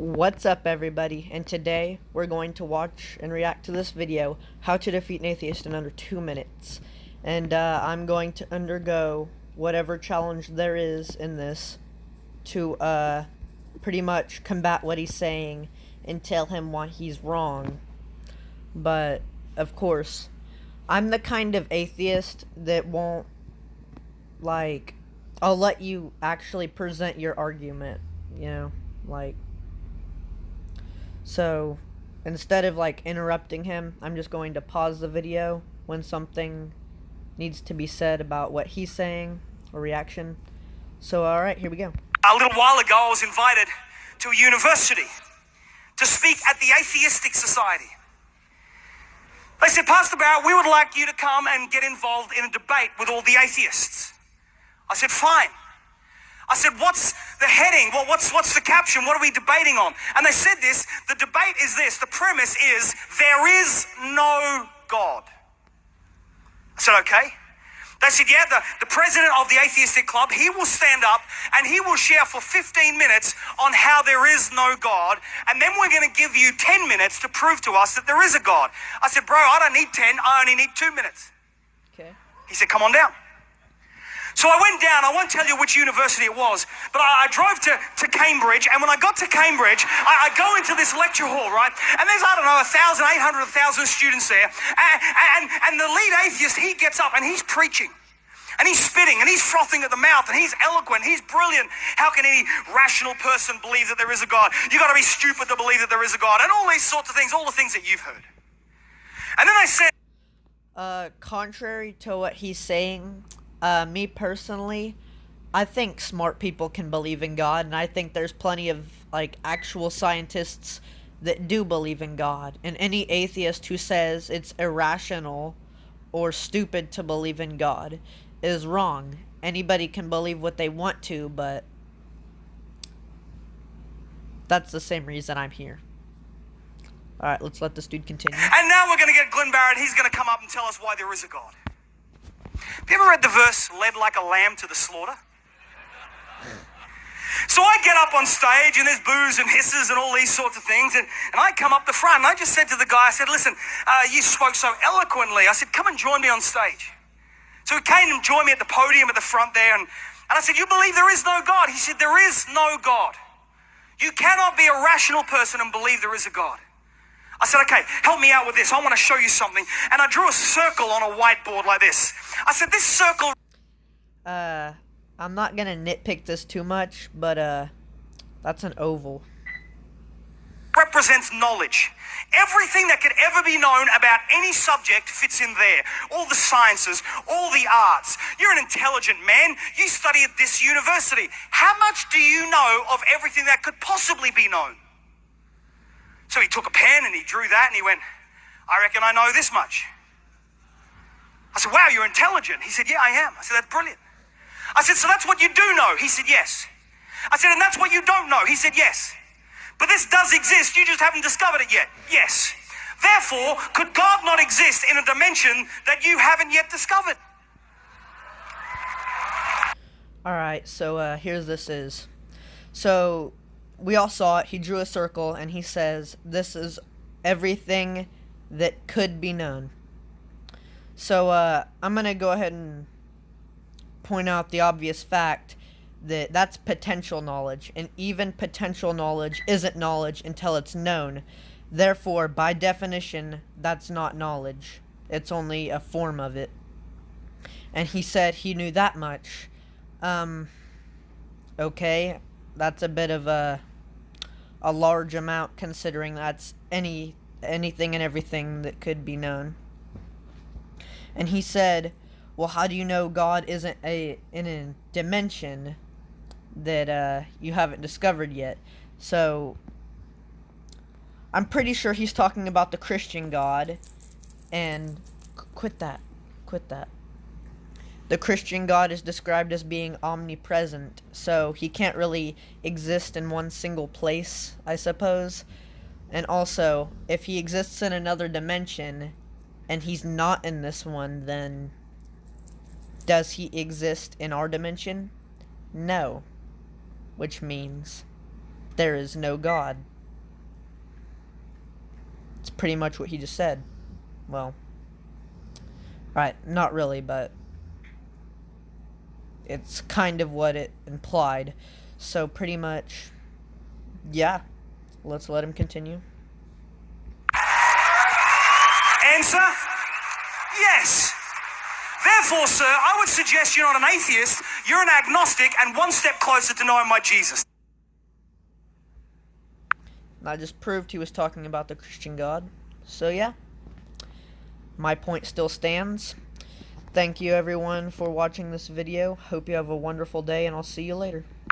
What's up, everybody, and today we're going to watch and react to this video, How to Defeat an Atheist in Under 2 Minutes. And I'm going to undergo whatever challenge there is in this to pretty much combat what he's saying and tell him why he's wrong. But, of course, I'm the kind of atheist that won't, I'll let you actually present your argument, So, instead of, interrupting him, I'm just going to pause the video when something needs to be said about what he's saying, or reaction. So, alright, here we go. A little while ago, I was invited to a university to speak at the Atheistic Society. They said, Pastor Barrett, we would like you to come and get involved in a debate with all the atheists. I said, fine. I said, what's the heading? Well, what's the caption? What are we debating on? And they said this, the debate is this, the premise is, there is no God. I said, okay. They said, yeah, the president of the Atheistic Club, he will stand up and he will share for 15 minutes on how there is no God, and then we're going to give you 10 minutes to prove to us that there is a God. I said, bro, I don't need 10, I only need 2 minutes. Okay. He said, come on down. So I went down, I won't tell you which university it was, but I drove to Cambridge, and when I got to Cambridge, I go into this lecture hall, right? And there's, 1,800, 1,000 students there, and the lead atheist, he gets up and he's preaching. And he's spitting, and he's frothing at the mouth, and he's eloquent, he's brilliant. How can any rational person believe that there is a God? You got to be stupid to believe that there is a God, and all these sorts of things, all the things that you've heard. And then they said... Contrary to what he's saying... me personally, I think smart people can believe in God, and I think there's plenty of, actual scientists that do believe in God, and any atheist who says it's irrational or stupid to believe in God is wrong. Anybody can believe what they want to, but that's the same reason I'm here. Alright, let's let this dude continue. And now we're going to get Glenn Barrett, he's going to come up and tell us why there is a God. Have you ever read the verse, led like a lamb to the slaughter? So I get up on stage, and there's boos and hisses and all these sorts of things, and I come up the front, and I just said to the guy, I said, listen, you spoke so eloquently. I said, come and join me on stage. So he came and joined me at the podium at the front there, and I said, you believe there is no God? He said, there is no God. You cannot be a rational person and believe there is a God. I said, okay, help me out with this. I want to show you something. And I drew a circle on a whiteboard like this. I said, this circle... I'm not gonna nitpick this too much, but, that's an oval. Represents knowledge. Everything that could ever be known about any subject fits in there. All the sciences, all the arts. You're an intelligent man. You study at this university. How much do you know of everything that could possibly be known? So he took a pen and he drew that and he went, I reckon I know this much. I said, wow, you're intelligent. He said, yeah, I am. I said, that's brilliant. I said, so that's what you do know? He said, yes. I said, and that's what you don't know? He said, yes. But this does exist, you just haven't discovered it yet. Yes. Therefore, could God not exist in a dimension that you haven't yet discovered? Alright, so here's this is. So... we all saw it. He drew a circle, and he says, this is everything that could be known. So, I'm going to go ahead and point out the obvious fact that that's potential knowledge, and even potential knowledge isn't knowledge until it's known. Therefore, by definition, that's not knowledge. It's only a form of it. And he said he knew that much. Okay, that's a bit of a large amount, considering that's anything and everything that could be known. And he said, well, how do you know God isn't in a dimension that you haven't discovered yet? So I'm pretty sure he's talking about the Christian God, and quit that. The Christian God is described as being omnipresent, so he can't really exist in one single place, I suppose. And also, if he exists in another dimension, and he's not in this one, then does he exist in our dimension? No. Which means there is no God. It's pretty much what he just said. Well, right, not really, but it's kind of what it implied. So pretty much, yeah, let's let him continue. Answer? Yes. Therefore, sir, I would suggest you're not an atheist, you're an agnostic, and one step closer to knowing my Jesus. I just proved he was talking about the Christian God. So yeah, my point still stands. Thank you everyone for watching this video. Hope you have a wonderful day, and I'll see you later.